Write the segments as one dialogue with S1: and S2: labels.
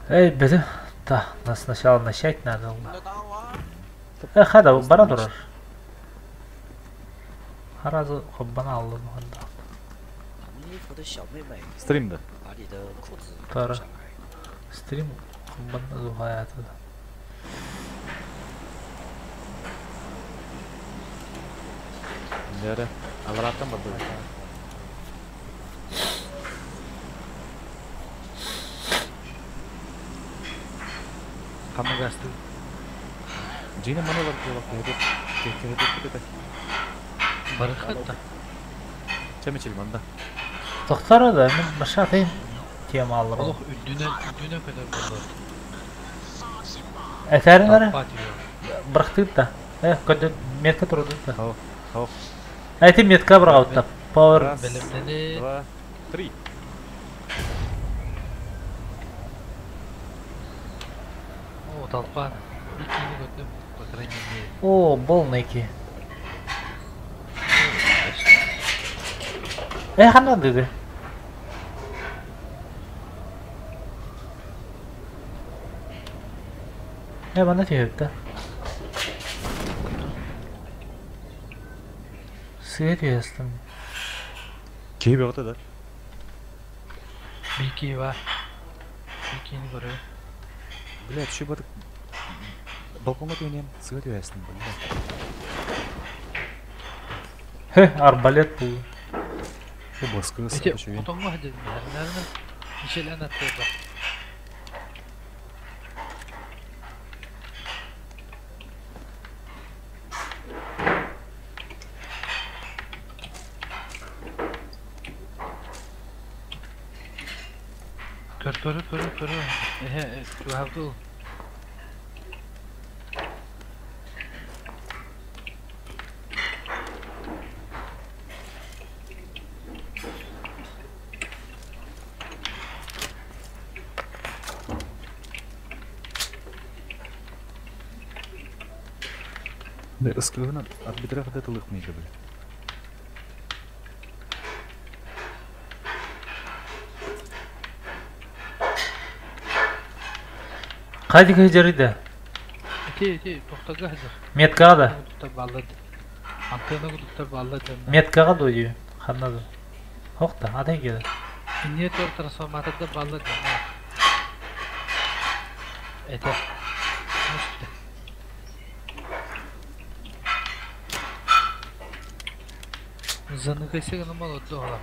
S1: Эй, беды. Да, нас сначала начать надо. Хада, бара турар. Харазы хоббана алды бұғанда.
S2: Стримді.
S1: Тара. Стрим хоббана зухаяты.
S2: Дәрі. Алыраттан барды. Қамы қасты. Жине маны бар кеуіп.
S3: Барықатта.
S2: Чәмечел манда.
S1: Тоқтары да, мен башатайын тема алыр.
S3: Олық үддіне көдер болар.
S1: Әтәрінлері
S3: Патио.
S1: бірқтыйды да. Көді метка тұрды да.
S2: Хау.
S1: Әйті метка бір қауытта. Power.
S2: Раз,
S3: Білімдені.
S2: 2, 3.
S3: О, талпан. Икini көтім. По крайней мере.
S1: О, бол неки. Қандай деді? Бана түйіпті. Сүйет үйестім.
S2: Кейбі оғыты да.
S3: Бики бар. Бикini көрі.
S2: Бля, түші бады. Балконға түйінен сығат өйәсін.
S1: Арбалет бұл.
S2: Басқы
S3: Эти
S2: сығы шүйен.
S3: отонға хәден бәрінәрді. Мишел әнәттер бар. Көрі. You have to.
S2: Да, ысқығынан арбитра қыда тұлық мейді бұл.
S1: Қайды көйдерді?
S3: Эти тоқтаға хәдер.
S1: Меткаға да?
S3: Антенна құдықтар балады.
S1: Меткаға да өйі. Қаннады. Оқта, адай кеді.
S3: Инвертор трансформаторда балады. Это. Заны кайсega нема лотты ола.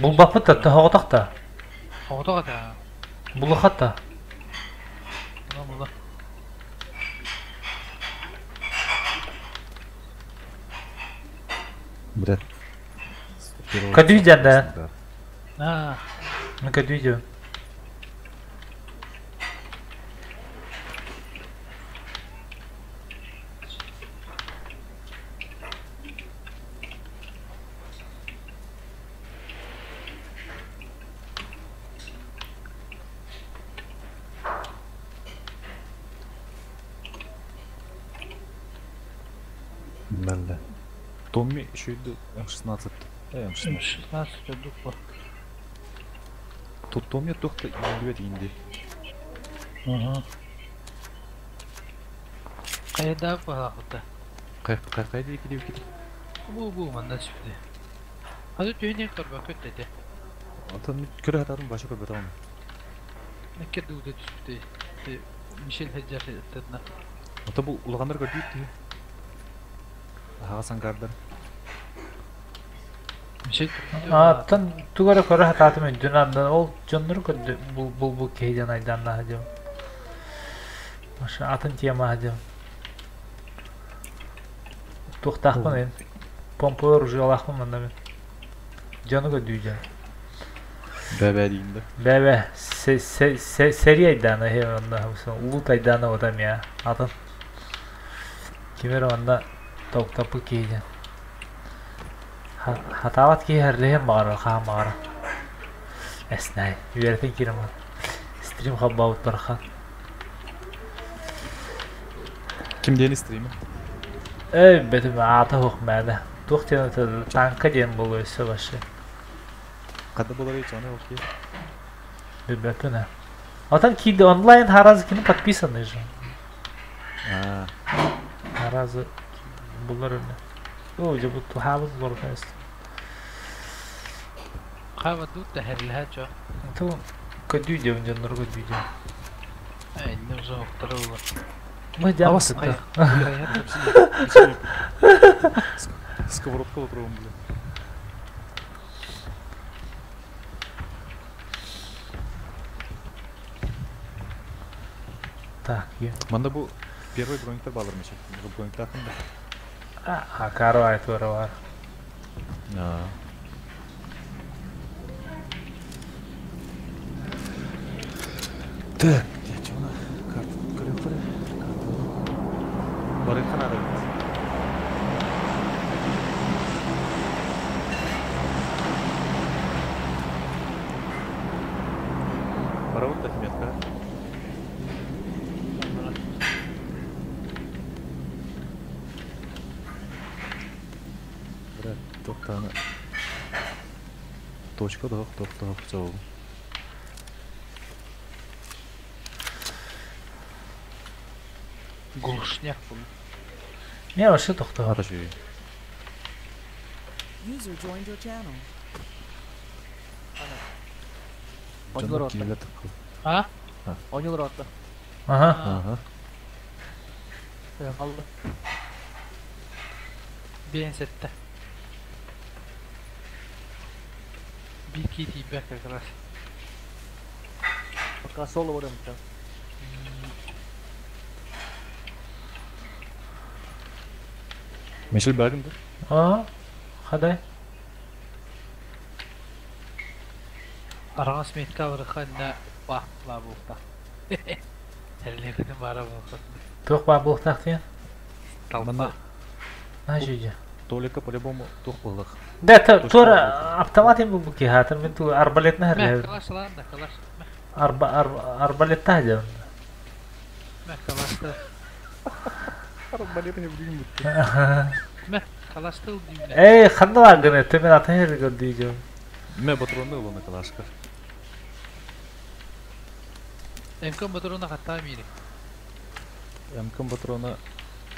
S1: Бұл бапыта тоғытақта.
S3: Оғытаға да.
S1: Бұл ұқатта.
S3: Мұла.
S2: Брат.
S1: Көдүйден да.
S3: А,
S1: Мен көдүйден.
S2: Мәлі. Томми шүйді 16. 16.
S3: 16 жадық бар.
S2: Томми тоқты үйіндібет үйінде.
S3: Қайда бар ақыта?
S2: Қайда екі деп кетіп?
S3: Бұл манда шіпті. Хады түйінен көрбі көт деді.
S2: Атын көрі атадың башы көрбет ауын.
S3: Әкерді өте түспті. Мишел Хеджар еттедіна.
S2: Ата бұл ұлғандар көрдейді. Ағасан қардар.
S3: Мишел
S1: Аттан тугара көрі хататым өндін анда. Ол жонлар көрді бұл кейден айданна хадем. Маша атын тема хадем. Тоқтақпын ен. Помпылар ұжы алақпын мында мен. Жоны көрдүйден.
S2: Бәбә дейінді.
S1: Бәбә, сери айданы улут айданы одам я. Атын. Кемер онда тоқтапы кейден. Хатават кейхерлеген бағарыр, қаған бағарыр. Әснай, үйерден керім он. Стрим қаббауыт барқан.
S2: Кімден стримі?
S1: Бәтім аты оқмады. Тоқтен өтеді, танка ден бұл өсі башы.
S2: Қады болар ей, жаны оқи?
S1: Бәпіні. А там кейде онлайн Харазыкины подписаны же.
S2: А,
S1: Харазы булар эме. О, же бу хабыз бар кайсы.
S3: Қава тут да хәрләһә чо.
S1: Ту көдүдө жоннор көдүдө.
S3: Әйне уже оқтыры улы.
S1: Мы дям
S2: Авас,
S1: сыта.
S2: сковородка отыруым, бля.
S1: Так, ё.
S2: Манда бұл первый бронниктер балыр мешек. Бұл бронниктер ақында.
S1: А, каро айтыры бар.
S2: Так, я чё на карту көрем көрем. Бар екен ары. Бара вот отметка. Брат, тоқтаны. Точка доқ жауабы.
S3: Гулшняк бұл.
S1: Не, вообще тоқтаган.
S2: Ата жүйі.
S4: User joined your channel.
S2: Жандар кейлі тыққыл.
S3: А?
S5: Oynuyor hatta.
S1: Aha.
S2: Ага.
S5: Allah.
S3: Ben sette. Bir kiti bek akras.
S5: Bakka solo var mı?
S2: Мешел бәрін бі?
S1: Aa. Хадай.
S3: Arağız metka vırıqa ne vahla bulta. Herleğinin bara bulta.
S1: Тоқ ба бултақ тен.
S3: Talpa.
S1: На жүйде.
S2: Толика по-любому тоқ болдық.
S1: Да, тур автоматин бұл ки хатыр мен ту арбалетна
S3: Meh
S1: хәрләр.
S3: kalaş lan da kalaş.
S1: Арбалетта хәҗә.
S3: Meh kalaştı.
S2: Арбалет не білген бұтты.
S3: Meh kalaştı ul düğüne.
S1: Эй, ханда бар гыны, төмен атын хәрләр görдү.
S2: Ме патронды ұлына қалашқыр.
S3: Emkan motoruna hatta miri.
S2: Әмкін патроны...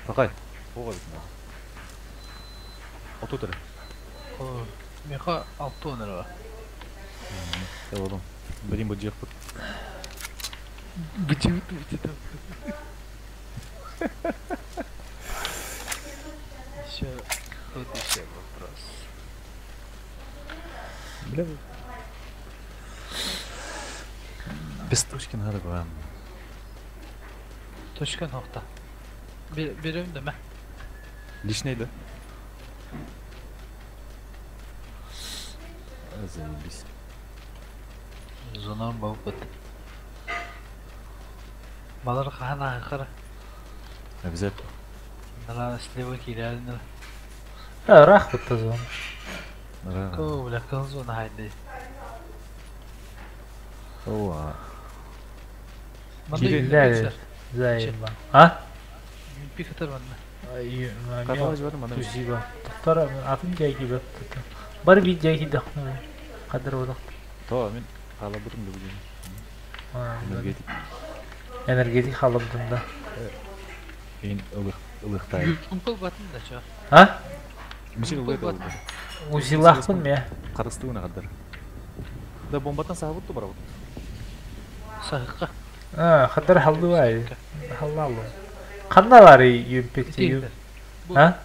S2: Тақай. Оға бітін. Оту түрі.
S3: Meha 6 onları var.
S2: Әл одан. Бірін бұл жек бұт.
S3: Бычы бычы. Еще тут еще вопрос.
S2: Біле бұл. Без точки надо қоям.
S3: Точка nokta. Bir önde mi?
S2: Лишнейді. Заебись.
S3: Zonan balık. Balık hana kara.
S2: Обязательно.
S3: Nala слева киралны.
S1: Рах бутазон.
S3: Ковля kalzona haydi.
S2: Оа.
S1: Кирилlər. Зайба. А?
S3: Bir kadar var mı?
S1: Ай,
S2: Қаталай жібердім, ана.
S1: Тузиба. Тоқтар атын жайги бап. Бар бит жайги дақны. Қадыр одақ.
S2: Тоа, мен қала бұрым да білген. Энергетик.
S1: Энергетик халымдында.
S2: Ең ылықтайы.
S3: Kumpul batın da şu.
S1: А?
S2: Мешел ылғай да
S3: Kumpul
S2: олды.
S1: Узилақпын мен.
S2: Қарыстығына қадыр. Да бомбаттан сағы бұтты бара бұт.
S3: Sahıkka.
S1: Қадыр халды бай. Халлалы. Қанда бар юмпекте юм.
S3: Bu.
S1: А?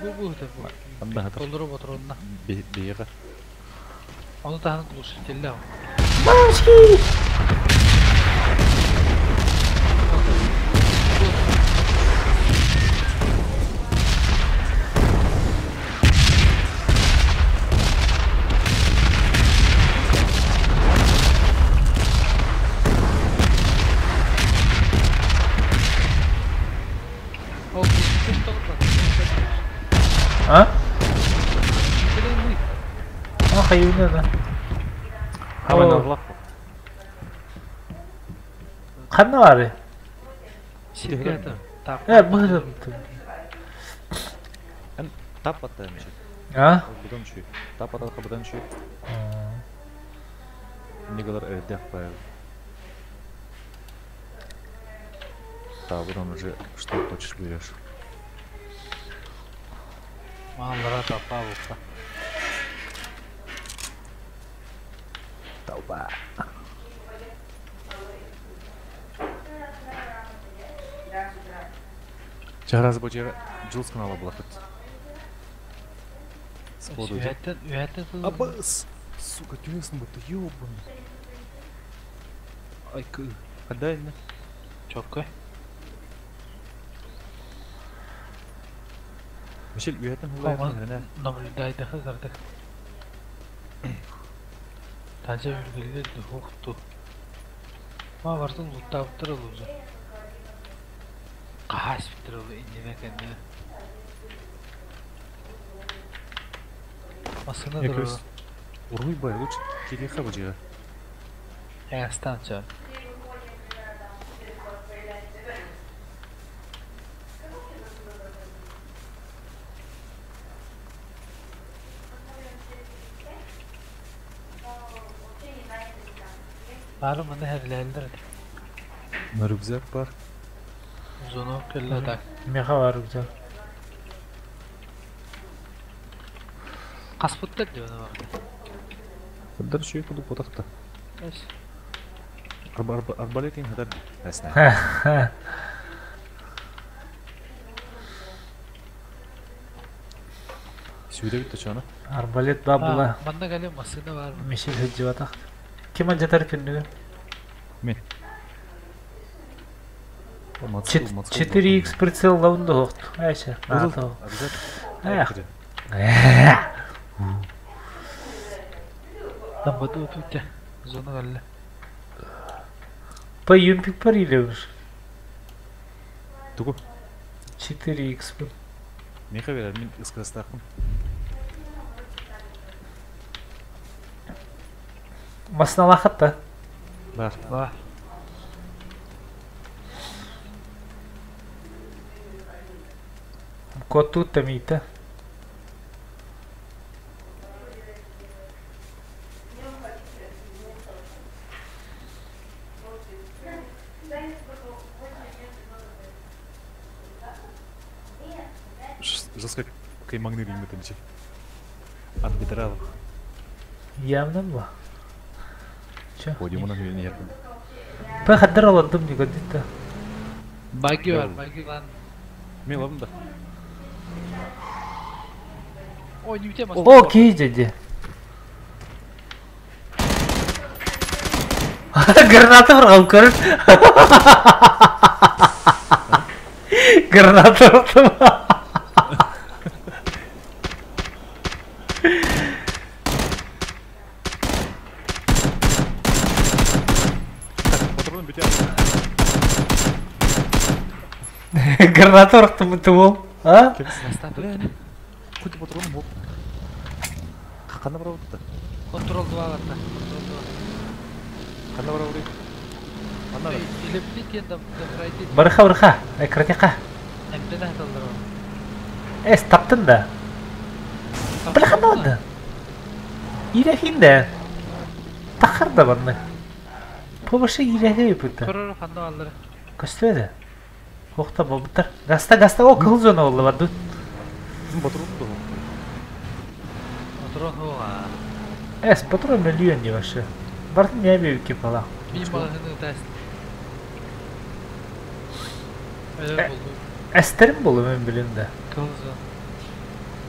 S3: Bu da bu.
S2: Анда қатыр.
S3: Doldurup otur onunla.
S2: Бейіға.
S3: Onu da hanım buluşur. Telle ama.
S1: А? Қаюына да.
S2: Хамай
S1: О.
S2: нағылақ бұл.
S1: Қанда бар?
S3: Şirketi.
S1: Бұғырым.
S2: Тап баттай мешел.
S1: А?
S2: Бұдан шүй. Тап баталқа бұдан шүй. Не kadar evde yapayım. а потом уже что хочешь берешь.
S3: Маллара тапа бука.
S2: Толпа. Чараз бочера жылс канала блахат. Сходу.
S3: Üyətin kızı.
S2: Абас! Сука, тюресный будто ёбаный. Ай, отдай мне.
S3: Çok koy.
S2: Мишель, üyətin
S3: Aman
S2: hulayan ne?
S3: namuldaydı kızardık. Taca ülgüldü, huktu. Ma varsın luttabıttır olurdu. Qahaş bitir oldu indine kendine. Masını
S2: Я
S3: durur.
S2: кажется, уруй бай, лучше кириха бочера.
S3: Әстан çağır. Barım bunu herlerdir.
S2: На рюкзак бар.
S3: Uzunu kelle tak.
S1: Меха бар güzel.
S3: Kaspıttır diyor ona bak.
S2: Хадар еще и буду потахта.
S3: Eş.
S2: Арбалет ин хадар. Ясно. Сюда бит чана.
S1: Арбалет бабла.
S3: Bana geliyor masada var mı?
S1: Мишель hıccı batak. Kim acıtar kündüğü?
S2: Мен.
S1: 4x прицел лаунда хоқты. Айша.
S2: Обязательно.
S1: Эх.
S3: Lan bada oturdu. Uzunu gelle.
S1: По юмпик парилевш.
S2: Тугу.
S1: 4x bu.
S2: Не хавер, мен искастахым.
S1: Масналахат та.
S2: Бар.
S3: Var.
S1: Коту тамита.
S2: Жестко каймагны реймі тінчі. Арбитрал.
S1: Явно bu. Чё?
S2: Подиумына не еркін.
S1: Пэ хаддар аладым не годит-то.
S3: Bagi var,
S2: Yok.
S3: bagi lan.
S2: Мен ладым да.
S3: Ой, не бітем
S1: О, кей дяде. Гранаты вырғам көріп. Гранаты вырғам.
S2: Патроны бітер.
S1: Гранаты вырқтым ұты ол. А?
S2: Бля, хоть патроны бол. Қана бара өтті.
S3: Kontrol duvar attı.
S2: Қана бара өтті. Қана да.
S3: İleplit yanında kıraydı.
S1: Барыха барыха. Кратиқа.
S3: Hem de ne hatırlar o.
S1: Таптың да. Біл қана oldu? İrəkin də. Taxır da bana. Побаşı irəki yapıdı.
S3: Kırır fanda alır.
S1: Көстөді. Оқта болбуттар. Гаста. О, кыл зона болду барды.
S2: Патроны да.
S3: Kontrol hova.
S1: Патрон миллион не вообще. Барды не объявить кипала.
S3: Benim balığını test. Öyle buldu.
S1: Әстерім болу мен білімді.
S3: Kılıcı.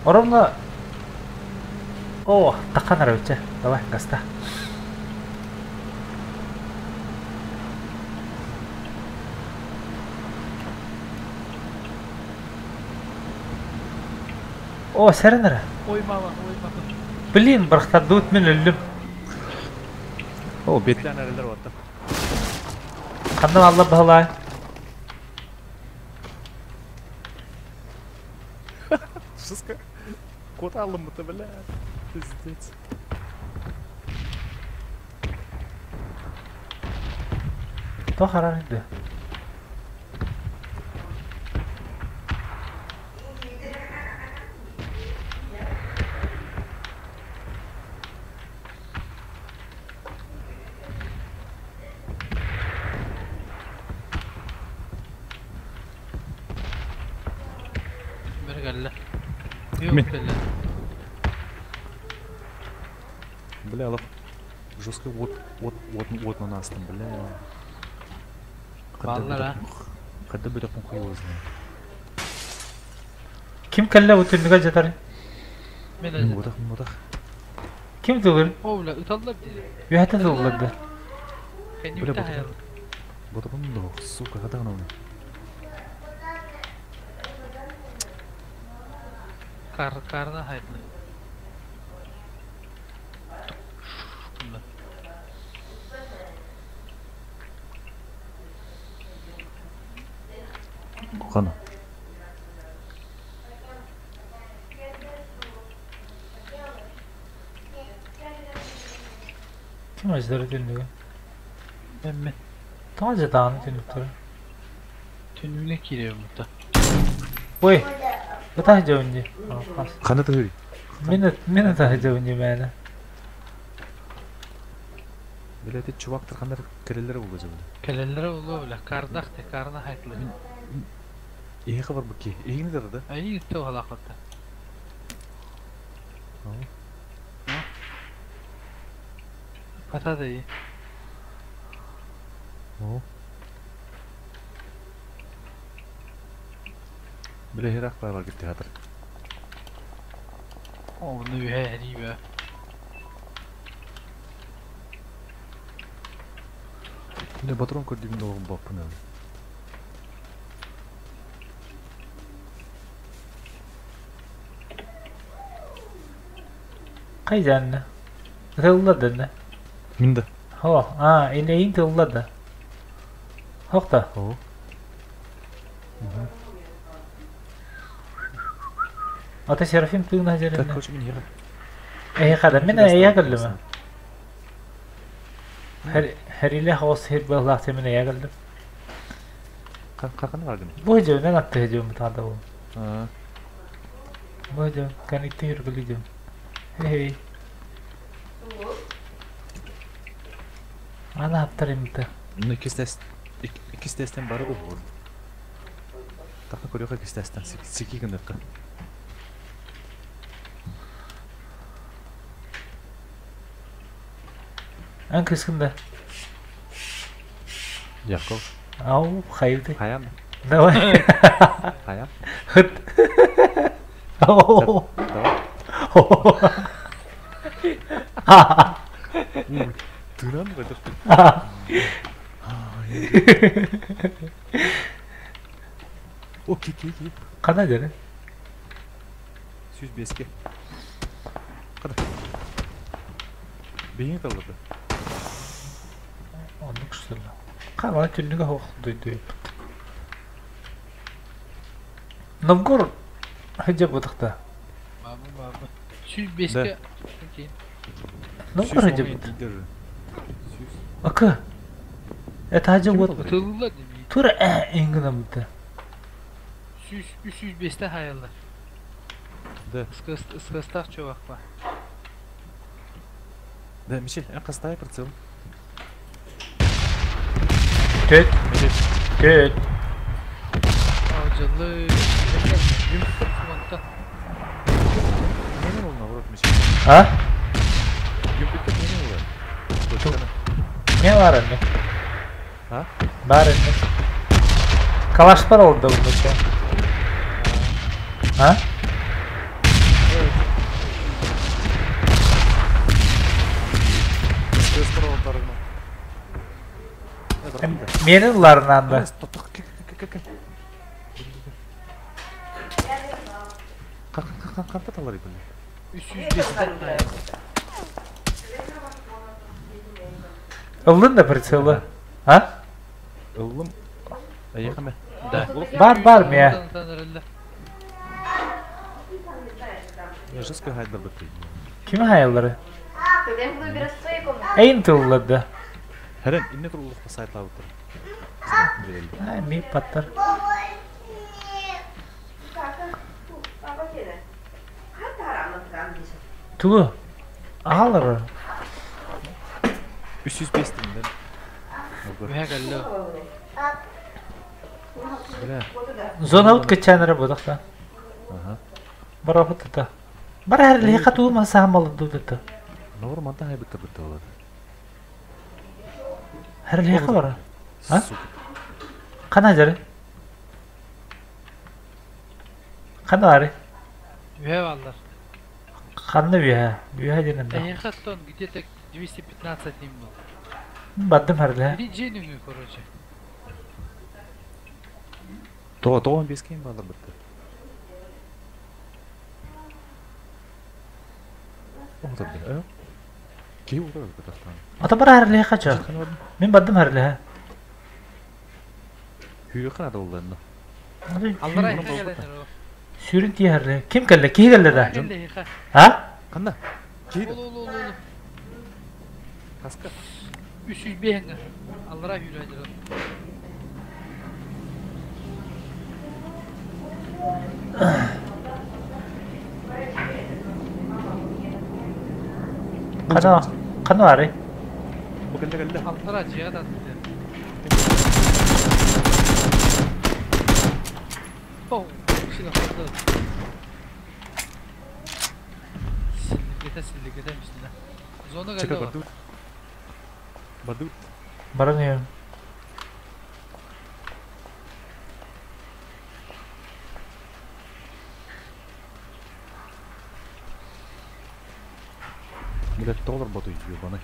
S1: Оромна... О, таққан ара өтче. Давай, гаста. О, сәрін ара.
S3: Oyma.
S1: Блин, бұрақтарды өтмен өлім.
S2: О, бетлен әрелер барды.
S1: Қандан алла бағалай.
S2: Жестко. Кот алым это, бля. Пиздец.
S1: То қарар еді.
S3: geldi.
S2: Kimin?
S3: Yok geldi.
S2: Бля, алып. Жестко отынан астым, бля.
S3: Балlar ha.
S2: Когда бля хуёзный.
S1: Kim kelle bu tünlüge jatar?
S3: Men
S2: Мен
S3: öyle.
S2: мудах.
S1: Kim tugul?
S3: Oğla utanlar dedi.
S1: Yuhata tugulladı.
S3: Ben
S2: Bile
S3: yurtta
S2: bu-
S3: hayal.
S2: Вот он ну, сука, когда он?
S3: Karına hayal. Bunlar.
S2: Қана.
S1: Kim acıları tünlüge?
S3: Ben.
S1: Tamam jatağını tünlükleri.
S3: Tününe giriyor burada.
S1: Oy. Bu tah jaundi.
S2: Қана төгөй.
S1: Meni tah jaundi meni.
S2: Бля, эти чувактар қандай керелер болду же.
S3: Kelellere oğlu öyle. Kardak de karına hayal.
S2: Эйхи бар буки. Эйгини дер да.
S3: Ay gitti o halakata. Pata da iyi.
S2: О. Бля, херак бар кетти хатыр.
S3: Onu bir heri be.
S2: Бля, патрон көрдүм да огун баппын.
S1: Kay canlı. Tugulladı ne?
S2: Минда.
S1: Ho. İneğin tugulladı. Hok da.
S2: О.
S1: Ata şerefim tügün
S2: Так,
S1: hacerinde.
S2: короче, мен егем.
S1: Ey kadar mene eye geldi mi? Her ile havas her bağlaq temine eye geldim.
S2: Каканы бар гын?
S1: Bu hücum ne attı hücum bir tane bu.
S2: А.
S1: Bu hücum kan itti yürgülücüm. Hey. Ana haptarım da.
S2: Ну, ikisi testten бары да бор. Така көрөкө ikisi testten сикигин деп.
S1: En kıskında.
S2: Яков.
S1: Au hayırdı.
S2: Хаям.
S1: Давай.
S2: Хаям.
S1: Hıt. Oh.
S2: Давай. Дуран ба деп. Окей.
S1: Kana göre.
S2: 105-ке. Када. Бейин талды.
S1: Onu kuşturla. Kama tünlüge hoq duydu. Novgorod. Hıcı budıqda.
S3: Babı. 105'ke. Okey.
S1: Novgorod hıcı budı. Akı. Et hıcı budı.
S3: Atıldılar değil mi?
S1: Tura engine budı.
S3: 305'te hayaller.
S2: Да.
S3: Iskıstak çovak var.
S2: Да, Мишель, қастай прицел.
S1: Tüt. Tüt.
S3: Acılı. Yumurta.
S2: Менен ол наоборот, Мишель.
S1: Ha?
S2: Гүмпүттө менен ол. Точканы.
S1: Ne var anne?
S2: Ha?
S1: Var anne. Kalaşlar oldu bunda şu an. Ha?
S2: Көз карабаттарына.
S1: Menin larından da.
S2: Қанта талар екен?
S3: 305'te hayaller.
S1: Ildın da pritseli. Ha?
S2: Ылым. Аяқаме.
S3: Да.
S1: Var mı ya?
S2: Жестко хайдарды.
S1: Kimin hayalleri?
S4: Podemos vibrar своей комнаты.
S1: Eyin tuğladı.
S2: Хәрен, инне турулукка сайтлап отыр.
S1: Ha, mi patlar.
S4: Papa kira. Hatta haramın kandışı.
S1: Tuğu. Ağlar.
S2: 305 деймін.
S3: Ve geldi.
S2: Бля.
S1: Zona ut geçenlere budak da.
S2: Aha.
S1: Bara fıtıta. Bara her lihe katu ma sahmalı dudata.
S2: Nor mantan hay bitta bitta oladi.
S1: Her lihe kabara. Ha?
S2: Su.
S1: Kana jare. Kana are.
S3: Ühe vallar.
S1: Kanlı bir ha jeninde.
S3: Хатон где-то 215 дней был.
S1: Badım her lihe.
S3: Иди Дженнинг, короче.
S2: То 15 кем балар bitta. Oğlum bir ayo. Ki uğrar bir taraftan.
S1: Ata bara her lihe kaça. Min badım her lihe.
S2: Hüyü kana da oldu.
S3: Аллара иха gelender o.
S1: Sürün diye her lihe. Kim geldi? Ki geldi da?
S3: Geldi иха.
S1: Ha?
S2: Kanda. Ki
S3: Ol.
S2: kaska.
S3: 300 beğenir. Allara hüyülecek.
S1: Kana are.
S2: Bu geldi.
S3: Allara ciğer attı. Oh, şimdi kaldı. Sillikete bismillah. Zona
S2: Çıkar
S3: geldi o.
S2: bardu. Bardu.
S1: Bara ne?
S2: Millet dolar bodu yiyor bana.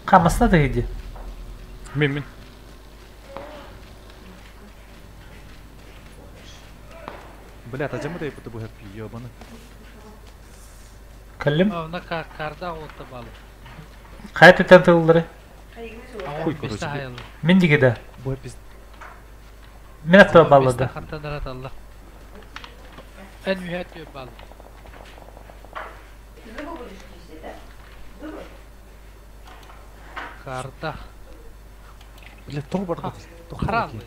S1: Kamasına da yedi.
S2: Min. Блядь, а зачем это я буду хэппи, ёбана?
S1: Kallim.
S3: Ona karda oldu balı.
S1: Kayıt tüten tığılları.
S2: Хуй,
S3: 15
S2: короче.
S3: hayal.
S1: Min digide.
S2: Bu hep biz...
S1: Minat da balladı.
S3: Hatta darat Allah. En mühet diyor balı.
S4: Зубы будешь чистить, да? Зубы?
S3: Karda.
S2: Блядь, долбар
S3: Ha,
S2: bodu.
S3: karanlı.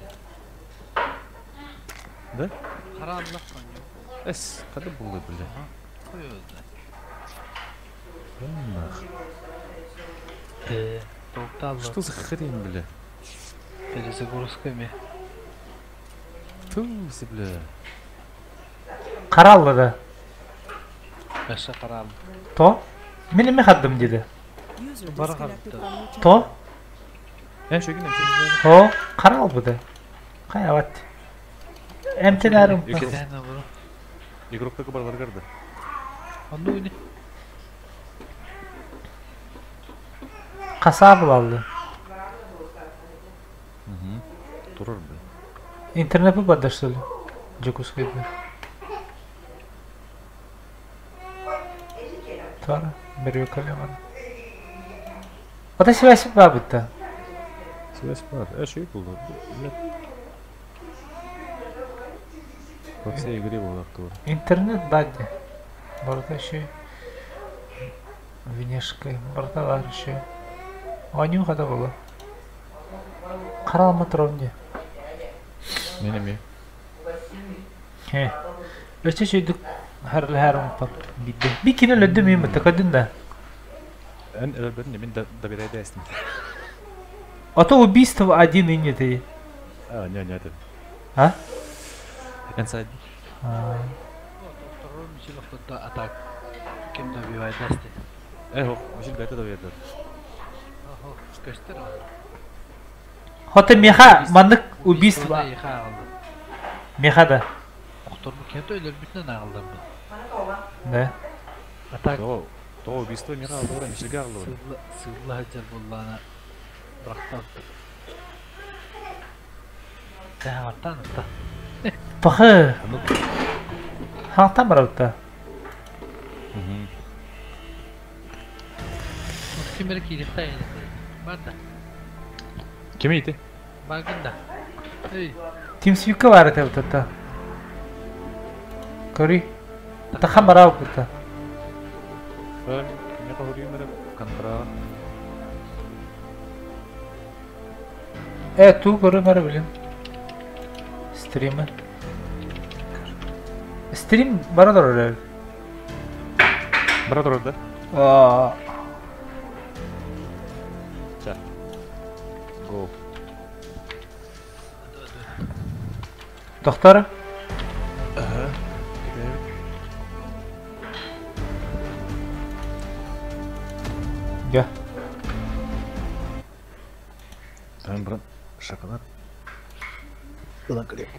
S2: Да?
S3: Karanlık sanıyor.
S2: Эс, когда было, блядь?
S3: Koyuyordu.
S2: Нах.
S3: Doktor
S2: Что за хрень, бля?
S3: Перезагрузками.
S2: Туси, бля.
S1: Karallı da.
S3: Başka karanlık.
S1: To. Benim mi haddim dedi.
S3: Bara kaldı.
S1: To.
S2: Şu gün
S1: O. Karal bu da. Kayavat. Emtilerim.
S2: Ülke-
S3: Sen ne bunu?
S2: Игроктагы барлар карды.
S3: Onu oyunu.
S1: Kasabı aldı.
S2: Турар, бля.
S1: İnterneti badıştırdı. Cukuz gibi. Sonra bir yukarıya. O da şivesi babıttı.
S2: Связь бар. Şey булды. Блядь. Во всей игре был актор.
S1: İnternet badi. Burada şey. Внешка. Burada var şey. Oynuyor kadar olur. Karalma tronde.
S2: Не.
S1: He. Öte şeydik. Her unutmak. Bir kine lödü müyüm kadın da.
S2: En элберне мен доверяй дайсың.
S1: А то убийство один и нет.
S2: А, не, это.
S1: А?
S2: Inside.
S3: Doktorun için okudda atak. Kim dobivay desti.
S2: Eho, мишил бета доверяй.
S3: Oho, göster onu.
S1: Хотя меха манdık убийство.
S3: Yıka aldı.
S1: Меха да.
S3: Doktor bu kente ölür bütün aldı bu.
S1: Да.
S3: Atak.
S2: То убийство мира алдыра, мишилге алдыра.
S3: Sığırlı hacer bullana. Bıraktı attı. Sen attan attı.
S1: Пахы. Халтан бараута.
S3: Kimleri kilikta yedim. Ben de.
S2: Kim iyiydi?
S3: Bakın da. Hey.
S1: Тимсвика варите вот это. Кори. Таха барау кута.
S2: Ben ne kadar yürüyorum kantra.
S1: Ту кори мара билем. Стрима. Стрим барадор öyle.
S2: Brother orada.
S1: Aa.
S2: Go.
S1: Doktor.
S2: Aha. Gidelim.
S1: Gel.
S2: Tamam bırak. Şakalar. Ulan kırıyor.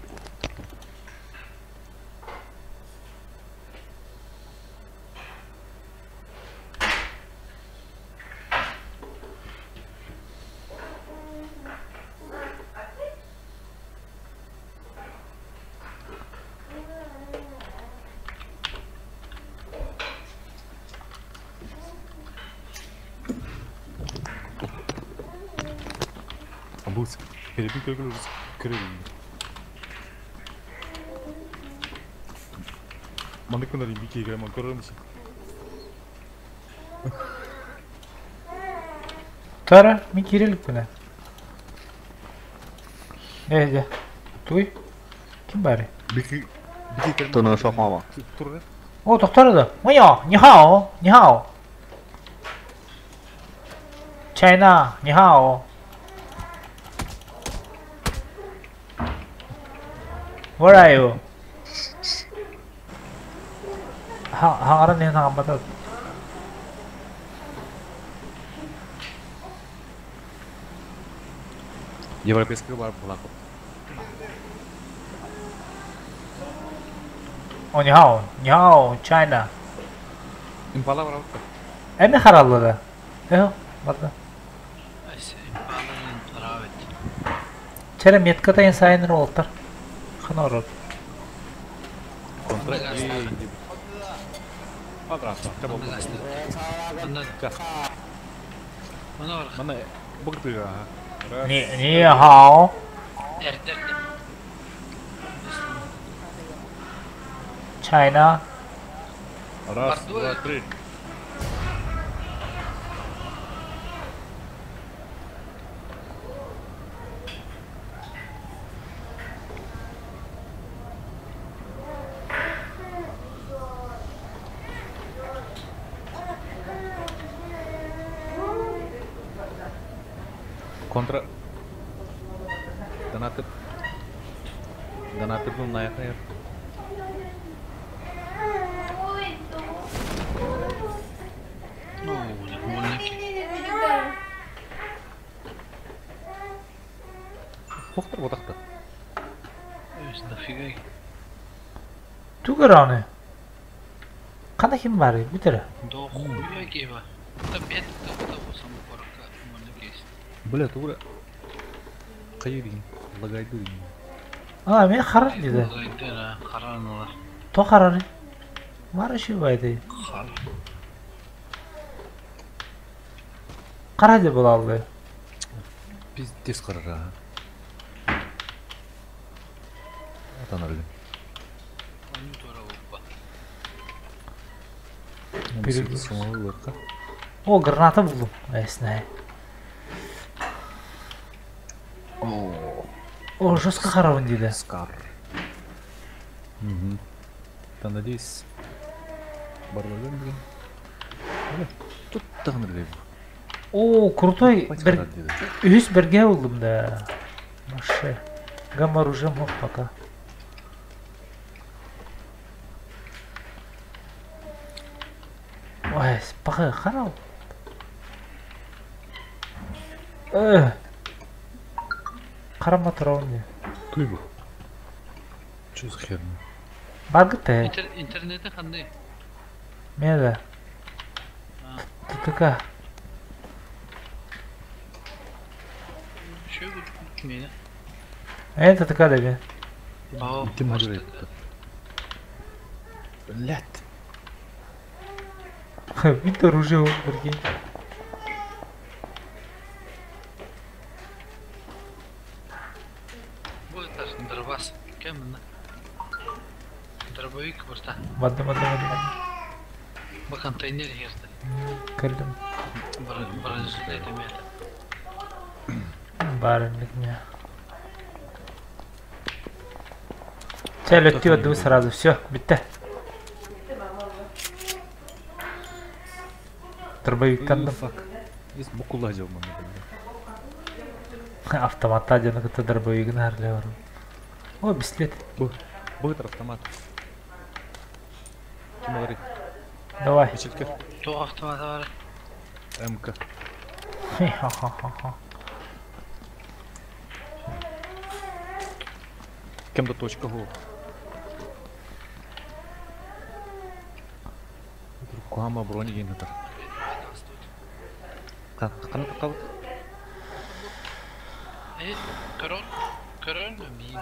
S2: Ambus. Kelebek görürüz. Görelim. Mana kenal bir kere ama görür müsün?
S1: Tara, mi kirilik bu ne? Gel. Duy. Kim bari?
S2: Bir kere.
S6: Tını sokmama.
S2: Dur lan.
S1: O doktor da. Oya, ni hao, ni hao. China, ni hao. Where are you? Hangaran ni hang batat.
S2: Европейского бар полаков.
S1: O ni hao, China.
S2: Impala var orada.
S1: Emi haralladı. Barda.
S3: Ayse, bağlayın taravet.
S1: Çerem yetkata insayınır oltar. Xana orad.
S2: Kontra iyi. Atrás, acabou.
S3: Bana var.
S2: Mana bıktı ya.
S1: Ni hao.
S3: Erder.
S1: China.
S2: Раз,
S3: Пардон.
S2: два, три. Kontra. Donatıp bunun ayakına yap. Доктор вот так-то.
S3: Дофига.
S1: Tugarani. Qana kim bari? Bitira.
S3: Да хуя геба. Да бед, да саму порака. Моногейс.
S2: Бля, тура. Кайырин. Лагайдырин.
S1: Aa, men qarar dedi.
S3: Гайдера, хараналар.
S1: To qarari. Mara shu baydi.
S3: Хар.
S1: Qaradi bo'laldi.
S2: Пиздец qarara. Atanarım.
S3: Они тора опа.
S2: Biri sonu bakka.
S1: O granata buldum. Esnay. O жестко qaravın dedi.
S2: Скар. Угу. Там надеюсь. Барлыгын блин. Тут тагыныр.
S1: O крутой bir
S2: Пачкарат dedi.
S1: üç birge buldum da. Maşa. Gamma rujum yok пока. Vay, bakı qarav. Qarama turavın dedi.
S2: Туй bu. Чё за херня?
S1: Bagıte.
S3: Интернеті қандай?
S1: Meda. TTK.
S3: Шо мені?
S1: TTK dedi.
S3: Aa,
S2: Kim acır etti? Блять.
S1: Bir de ruju birge.
S3: бұл дырбас. Кем мына? Дробовик бұрта.
S1: Madde.
S3: Бұл контейнер ерді.
S1: Kırdım.
S3: Бірінші демеді.
S1: Барынlık mı? Çel öttü öttü сразу. Все, bitti. Дробовиктан
S2: Fuck. Biz bu kullanacağım bunu.
S1: автоматта жана кыта дробовигин арлай барам. О, бисквит.
S2: Быт автомат. Ким алар?
S1: Давай.
S2: Мичелкер.
S3: Тоқ автоматы бар.
S2: МК.
S1: Хе-ха-ха-ха.
S2: Кемді точка ғу. Куама брони генетар. Қаны қалы?
S3: Көрін бі мейін.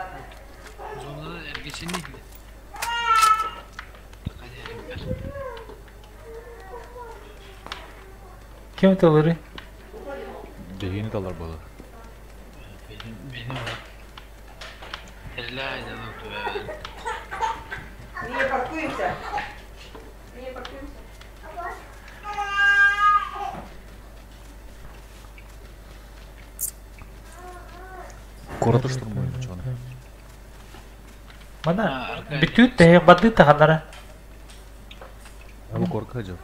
S3: Зонада әргесен дейді. Тақады әрім бәр.
S1: Kim taları?
S2: Бегені далар болар.
S3: Benim var. Herle aydalı tuvalı.
S4: Не паркуемся. Не паркуемся.
S2: Кораты штурмойын чоны.
S1: Mana
S3: arkaya
S1: bütün de badı tahanlara.
S2: Абы корка жыл.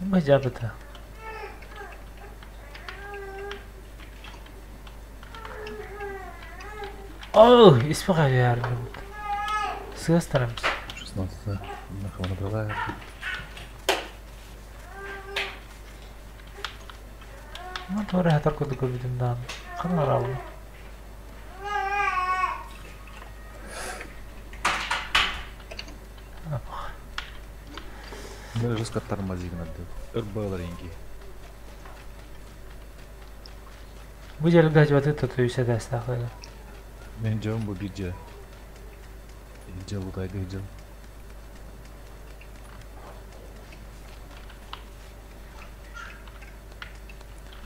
S1: Macabı da. Oh, ismi kaç yardım. Sığıstarım.
S2: 16. Нахуй набрала.
S1: Ama doğru hatar kodu gördüm daha. Kan var abi.
S2: Мен жыска тормозигін адды. Үрбайлар енге.
S1: Bu jelimde acaba tutuyor ise destekleri.
S2: Мен жауым бұл биджа. Жа бұдайды жау.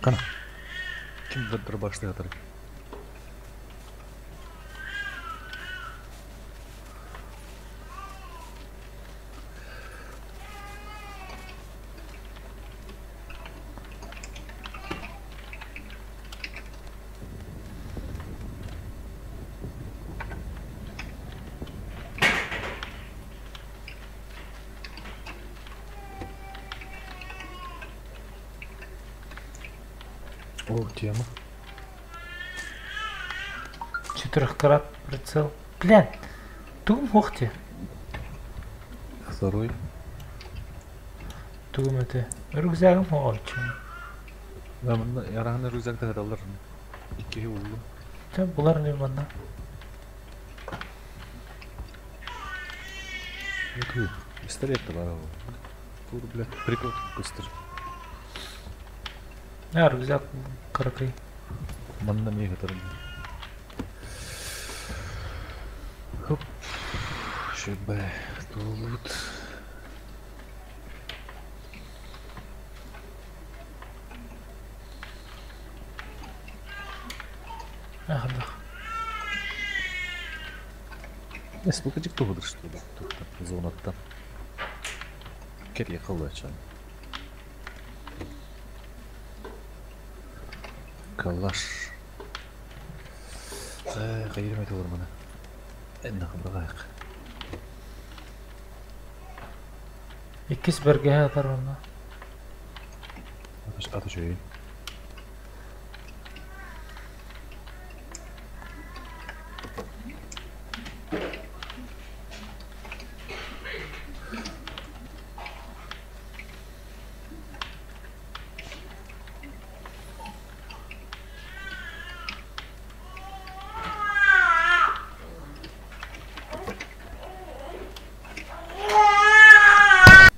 S2: Қана. Кім бір башты қатыр? О, тема.
S1: 4 прицел. Блин, тум ухте.
S2: Второй.
S1: Тум это. Рюкзагым очень.
S2: Мен ярағына рюкзакта қадалар. Икеге ұлы.
S1: Там булар не бана.
S2: Өту. Пистолетті бар ау. Тур, блядь, прикол көстір.
S1: Ya rüzgar kırıkı.
S2: Манна не қатырым. Хоп. Шебе. Тут.
S1: Ах, да.
S2: Сколько кто выдры, что ли? Тут зона-то. Кер ехал дальше. Калаш. Қайырым әйті олар мұны. Әнна қыбырғайық.
S1: İkiz bölgeye atar onu.
S2: Atış öğün.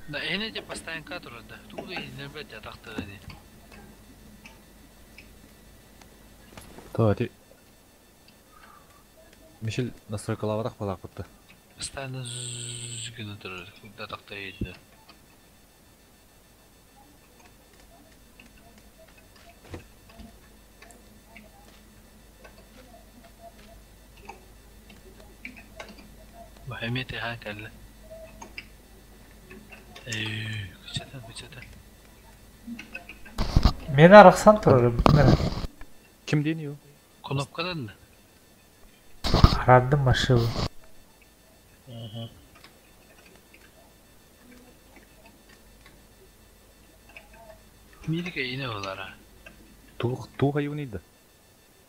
S3: Да, енеде поставим кадры, да. Тут и не бәді атақты не.
S2: Тоати. Мишел настройкалавадақ балақ бұтты.
S3: Постоянно зүгіні тұрыр, куда атақты еді. Мұхаммед хан кәлі. Күчетен.
S1: Meni araqsan turarım.
S2: Кім дені о?
S3: Кнопкадан да?
S1: Aradım aşığı.
S3: Миліге ені олара.
S2: Ту хайуын еді.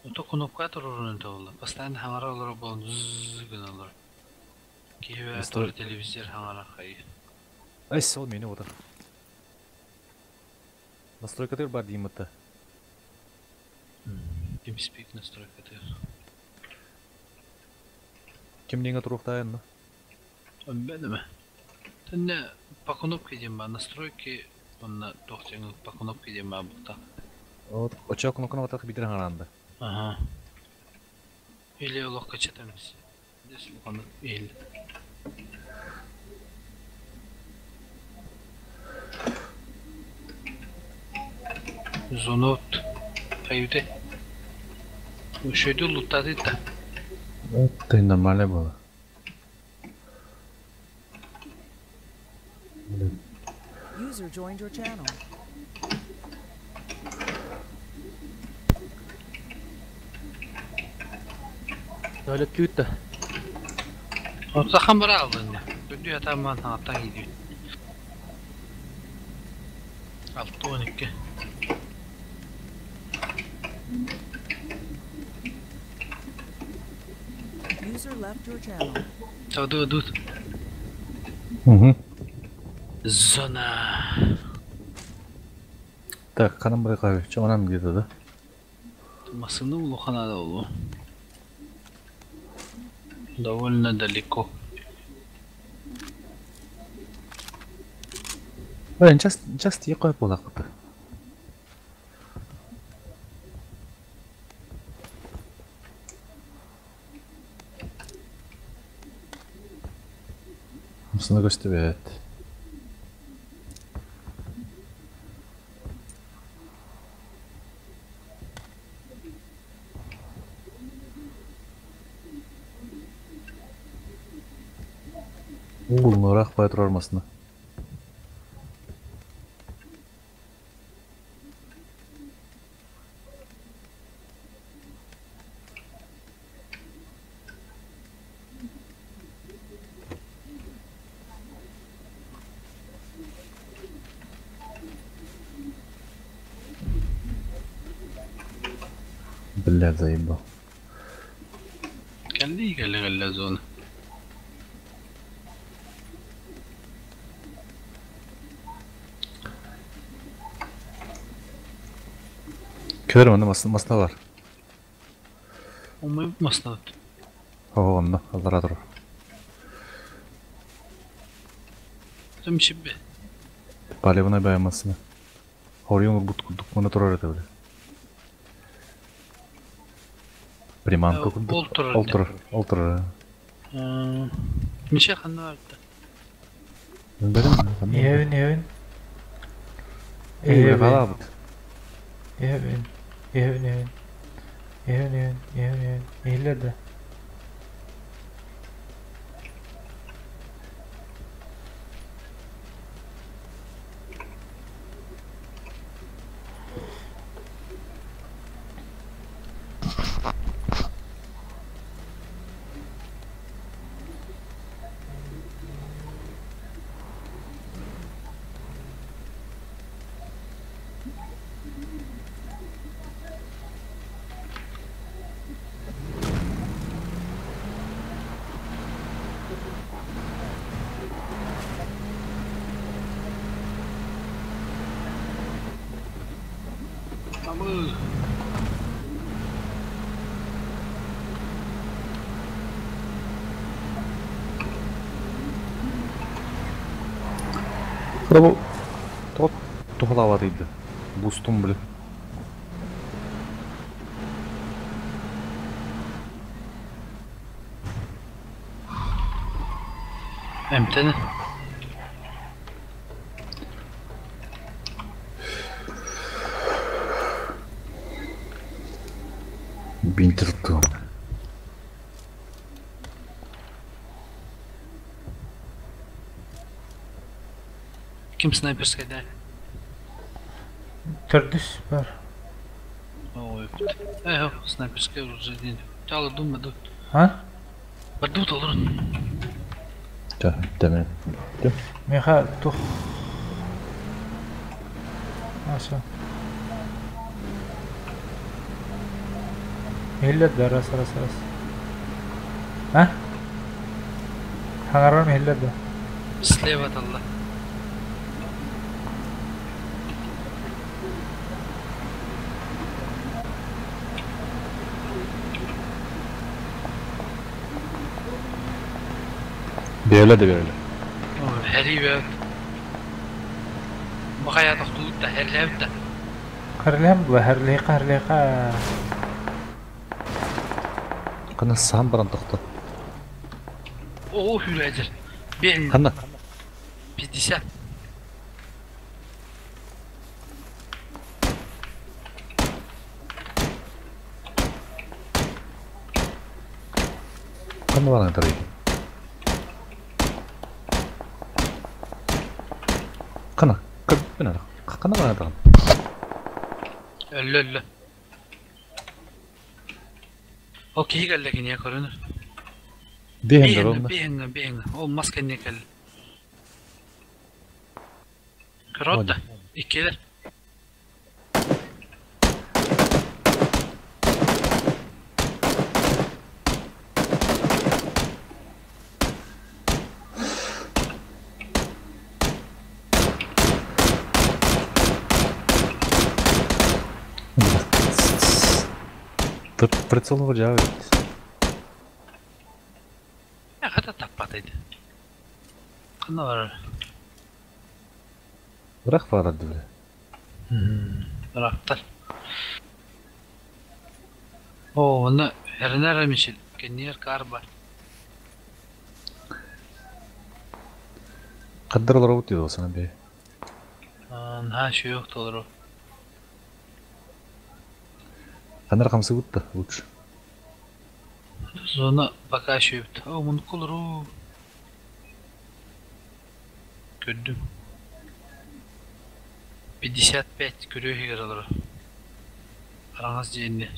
S3: Ото кнопка турурун толла. Постоянно хаңара олар болон зүзгүн олар. Кебе
S2: Настрой-
S3: тор телевизор хаңара хай.
S2: Ай, сол мені отыр. Настройкатыр бар деймін өтті.
S3: TeamSpeak настройка тер.
S2: Кімден тұрықтайын?
S3: Бәдеме. Тәнне по кнопке дейм ба настройки, онна тоқтеңі по кнопке дейм ба бұлта.
S2: Оча кнопканы отақ бітірін ғаранды.
S3: Ага. Или олаққа чатамыз. Дес бұқаны ел. Зонот. Қайуде. Шөйді лұттады да.
S2: Это нормально было.
S6: User joined your channel.
S5: Öyle tüyüttü.
S3: Отса қамбара алдын. Бүнді атаман аттан gidiyor. 6-12.
S6: User left your channel.
S3: Тауды. Зона.
S2: Так, қаным бұрай қай, чаманам деді да.
S3: Масывны улуханада олу. Довольно далеко.
S2: Блин, час тие қойып болақ бұты. Мұсыны көстебет. Бұл нұрақ бай тұрар масыны. Блядь, заебал.
S3: Кәлі зона.
S2: Кедер мұны масына бар.
S3: Олмай масынады.
S2: Оғымны, алдара тұрар.
S3: Тым шиббе.
S2: Палевына бәй масына. Хорьон бұт күлдік мұны тұрар еті біле. Приманка күлдік. Ол тұрар.
S3: Неше қанна барды?
S2: Мен бәдім.
S1: Evin.
S2: Evin. Қала бұд.
S1: Evin. Evlerde.
S3: Amı.
S2: Құда бұл тұғылава дейді. Бустым білі.
S3: Әмтені.
S2: Бинтер тұғым.
S3: Kim снайперская?
S1: Tördüs var.
S3: Ой, yok снайперская уже değil. Çağla durma dur.
S1: Ha?
S3: Bak dur olur.
S2: Tamam.
S1: Meha tuh. Nasıl? Mehilledi раз. Ha? Hangarlar mehilledi.
S3: Слева талла.
S2: Böyle böyle.
S3: هريبة. بقى تخطوط ده هرلبة.
S1: Harliqa.
S2: Kana sağım baran toxta.
S3: اوه هلاجر. بين
S2: Kana
S3: 50.
S2: kana baran tari. Kana benar. Kana baran tari.
S3: لا. اوكي قال لك اني كورن.
S2: Dihen darom.
S3: بيهن او ماسك النيكل. كروتا. كده.
S2: Прицел вроде.
S3: يا هذا تبطيد. نور.
S2: Bırak fara dile.
S3: رابطل. اوه لا هرنار مشل كنير كاربا.
S2: Kaddar olarak diyor sana bir.
S3: ها شو يختاروا.
S2: Kana rakam sebut da uç.
S3: زونا بقى شفت او من كل رو gördüm 55 görüyor higaraları aranız cenni